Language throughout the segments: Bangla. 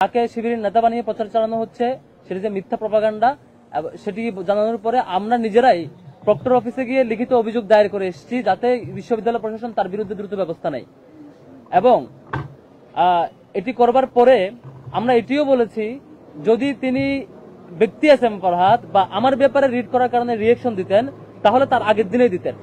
তাকে শিবিরের নেতা বানিয়ে প্রচার চালানো হচ্ছে, সেটি যে মিথ্যা প্রপাগান্ডা, সেটি জানানোর পরে আমরা নিজেরাই প্রক্টর অফিসে গিয়ে লিখিত অভিযোগ দায়ের করে এসেছি, যাতে বিশ্ববিদ্যালয় প্রশাসন তার বিরুদ্ধে দ্রুত ব্যবস্থা নেয়। এবং এটি করবার পরে আমরা এটিও বলেছি, যদি তিনি ব্যক্তি এস এম ফরহাদ বা আমার ব্যাপারে রিড করার কারণে রিয়েকশন দিতেন, তাহলে তার আগের দিনেই দিতেন।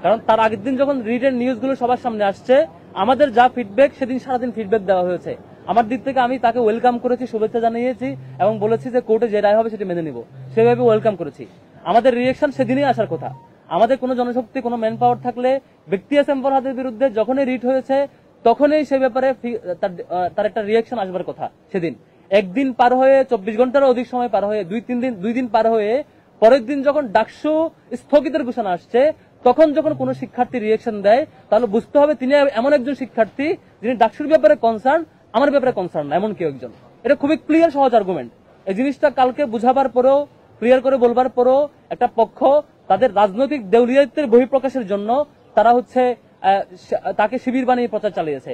কারণ তার আগের দিন যখন রিডের নিউজগুলো সবার সামনে আসছে, আমাদের যা ফিডব্যাক, সেদিন সারাদিন ফিডব্যাক দেওয়া হয়েছে। আমার দিক থেকে আমি তাকে ওয়েলকাম করেছি, শুভেচ্ছা জানিয়েছি এবং বলেছি যে কোর্টে যে রায় হবে সেটি মেনে নিব, সেভাবে ওয়েলকাম করেছি। আমাদের রিয়েকশন সেদিনই আসার কথা। আমাদের কোনো জনশক্তি, কোনো ম্যান পাওয়ার থাকলে ব্যক্তি এস এম ফরহাদের বিরুদ্ধে যখনই রিট হয়েছে তখনই সেই ব্যাপারে তার একটা রিয়েকশন আসবার কথা। সেদিন একদিন পার হয়ে 24 ঘন্টারও অধিক সময় পার হয়ে দুই দিন পার হয়ে পরের দিন যখন ডাকসু স্থগিতের ঘোষণা আসছে, তখন যখন কোনো শিক্ষার্থী রিয়েকশন দেয়, তাহলে বুঝতে হবে তিনি এমন একজন শিক্ষার্থী যিনি ডাকসুর ব্যাপারে কনসার্ন, আমার ব্যাপারে কনসার্ন না, এমন কেউ একজন। এটা খুবই ক্লিয়ার সহজ আর্গুমেন্ট। এই জিনিসটা কালকে বুঝাবার পরেও, ক্লিয়ার করে বলবার পরেও একটা পক্ষ তাদের রাজনৈতিক দেউলিয়াত্বের বহিঃপ্রকাশের জন্য তারা তাকে শিবির বানিয়ে প্রচার চালিয়েছে।